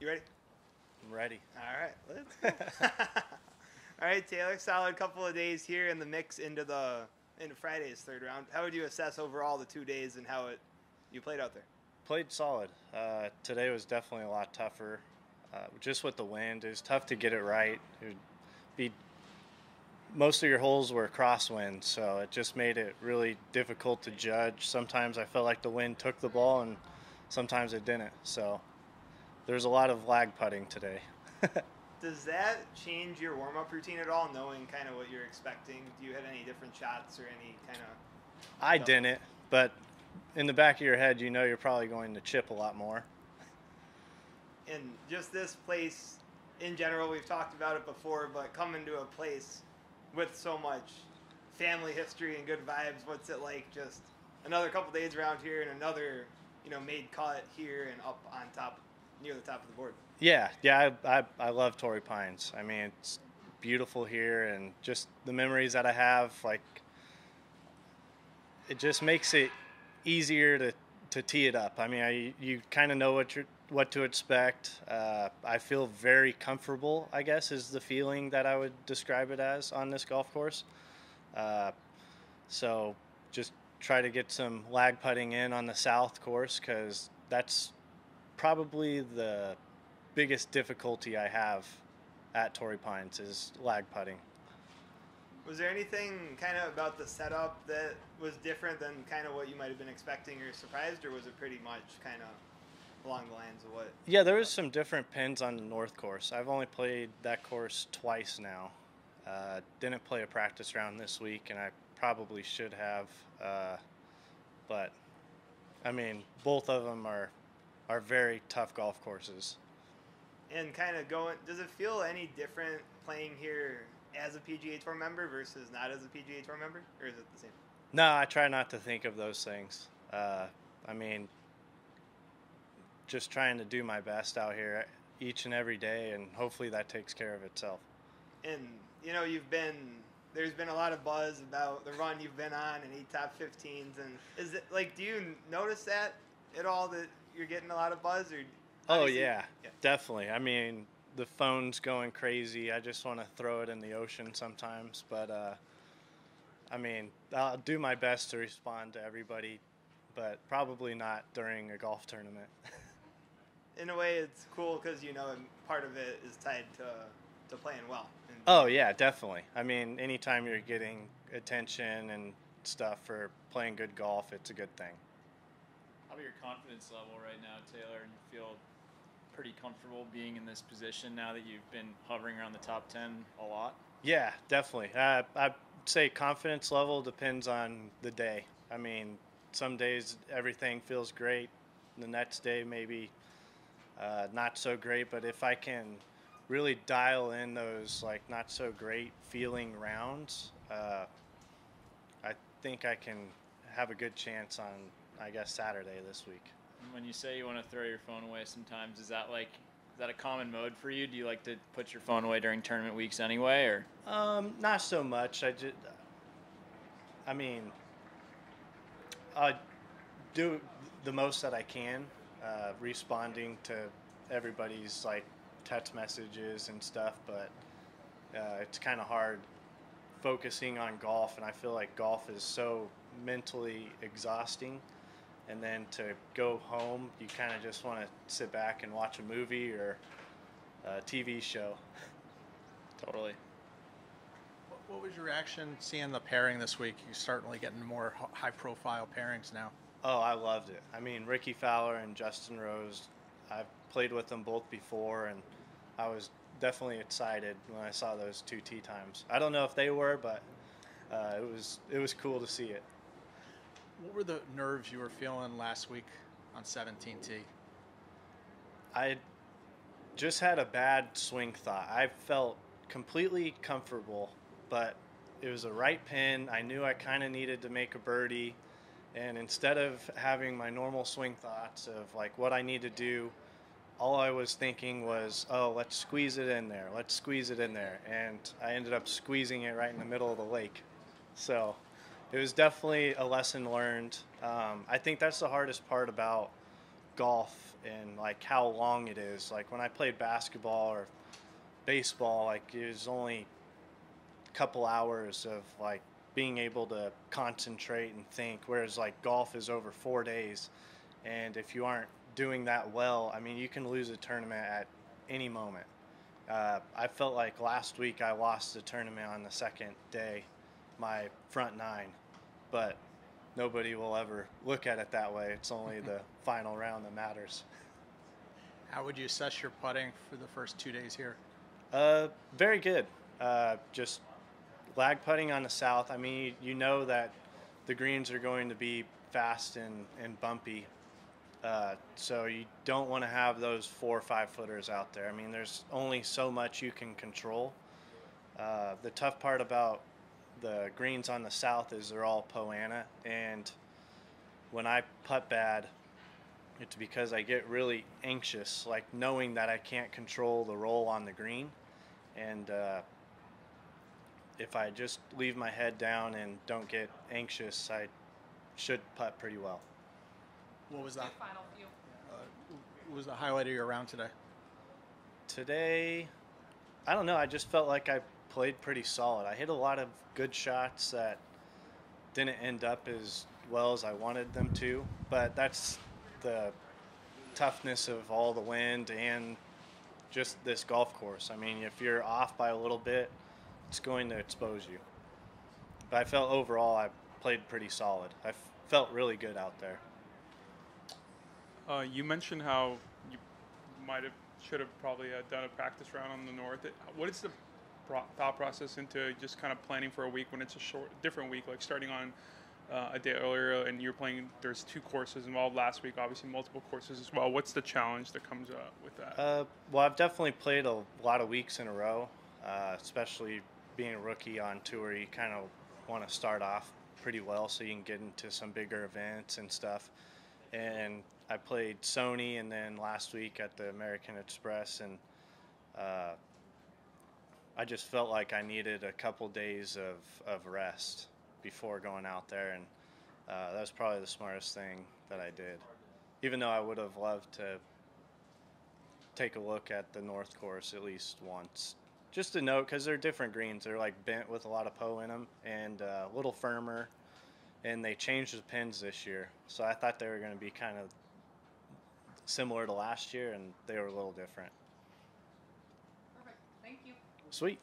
You ready? I'm ready. All right, let's go. All right, Taylor. Solid couple of days here in the mix into Friday's third round. How would you assess overall the 2 days and how you played out there? Played solid. Today was definitely a lot tougher. Just with the wind, it was tough to get it right. It would be most of your holes were crosswind, so it just made it really difficult to judge. Sometimes I felt like the wind took the ball, and sometimes it didn't. So there's a lot of lag putting today. Does that change your warm-up routine at all, knowing kind of what you're expecting? Do you have any different shots or any kind of I stuff? didn't, but in the back of your head, you know you're probably going to chip a lot more. And just this place in general, we've talked about it before, but coming to a place with so much family history and good vibes, what's it like just another couple days around here and another, made cut here and up on top, near the top of the board? Yeah. I love Torrey Pines. I mean, it's beautiful here, and just the memories that I have, like, it just makes it easier to tee it up. I mean, you kind of know what to expect. I feel very comfortable, I guess, is the feeling that I would describe it as on this golf course. So just try to get some lag putting in on the south course, because that's probably the biggest difficulty I have at Torrey Pines is lag putting. Was there anything kind of about the setup that was different than kind of what you might have been expecting or surprised, or was it pretty much kind of along the lines of what? Yeah, there was some different pins on the north course. I've only played that course twice now. Didn't play a practice round this week, and I probably should have. But, I mean, both of them are very tough golf courses. And kind of does it feel any different playing here as a PGA Tour member versus not as a PGA Tour member, or is it the same? No, I try not to think of those things. I mean, just trying to do my best out here each and every day, and hopefully that takes care of itself. And there's been a lot of buzz about the run you've been on and 8 top 15s, and is it like, do you notice that at all, that you're getting a lot of buzz? Or oh yeah, definitely. I mean, the phone's going crazy. I just want to throw it in the ocean sometimes, but I mean, I'll do my best to respond to everybody, but probably not during a golf tournament. In a way, it's cool because part of it is tied to playing well. Oh yeah, definitely. I mean, anytime you're getting attention and stuff for playing good golf, it's a good thing. How about your confidence level right now, Taylor? You feel pretty comfortable being in this position now that you've been hovering around the top 10 a lot? Yeah, definitely. I'd say confidence level depends on the day. I mean, some days everything feels great. The next day maybe not so great. But if I can really dial in those like not so great feeling rounds, I think I can have a good chance on, I guess, Saturday this week. When you say you want to throw your phone away sometimes, is that a common mode for you? Do you like to put your phone away during tournament weeks anyway, or? Not so much. I mean, I do the most that I can, responding to everybody's like text messages and stuff, but it's kind of hard focusing on golf, and I feel like golf is so mentally exhausting. And then to go home, you kind of just want to sit back and watch a movie or a TV show. Totally. What was your reaction seeing the pairing this week? You're certainly getting more high-profile pairings now. Oh, I loved it. I mean, Ricky Fowler and Justin Rose, I've played with them both before, and I was definitely excited when I saw those two tee times. I don't know if they were, but it was cool to see it. What were the nerves you were feeling last week on 17T? I just had a bad swing thought. I felt completely comfortable, but it was a right pin. I knew I kind of needed to make a birdie, and instead of having my normal swing thoughts of like what I need to do, all I was thinking was, oh, let's squeeze it in there. Let's squeeze it in there. And I ended up squeezing it right in the middle of the lake. So it was definitely a lesson learned. I think that's the hardest part about golf and like how long it is. Like when I played basketball or baseball, like it was only a couple hours of like being able to concentrate and think, whereas like golf is over 4 days, and if you aren't doing that well, I mean, you can lose a tournament at any moment. I felt like last week I lost the tournament on the second day, my front nine, but nobody will ever look at it that way. It's only the final round that matters. How would you assess your putting for the first 2 days here? Very good. Just lag putting on the south. I mean, you know that the greens are going to be fast and bumpy. So you don't want to have those 4 or 5 footers out there. I mean, there's only so much you can control. The tough part about the greens on the south is they're all Poana, and when I putt bad, it's because I get really anxious, like knowing that I can't control the roll on the green, and if I just leave my head down and don't get anxious, I should putt pretty well. What was that? Your final view. What was the highlight of your round today? Today, I don't know. I just felt like I played pretty solid. I hit a lot of good shots that didn't end up as well as I wanted them to, but that's the toughness of all the wind and just this golf course. I mean, if you're off by a little bit, it's going to expose you. But I felt overall I played pretty solid. I felt really good out there. You mentioned how you should have probably done a practice round on the north. What is the thought process into just kind of planning for a week when it's a different week, like starting on a day earlier, and you're playing? There's 2 courses involved last week, obviously multiple courses as well. What's the challenge that comes with that? Well, I've definitely played a lot of weeks in a row, especially being a rookie on tour. You kind of want to start off pretty well so you can get into some bigger events and stuff. And I played Sony, and then last week at the American Express, and I just felt like I needed a couple days of rest before going out there, and that was probably the smartest thing that I did. Even though I would have loved to take a look at the North Course at least once. Just to note, because they're different greens. They're like bent with a lot of Poa in them and a little firmer, and they changed the pins this year. So I thought they were going to be kind of similar to last year, and they were a little different. Perfect. Thank you. Sweet.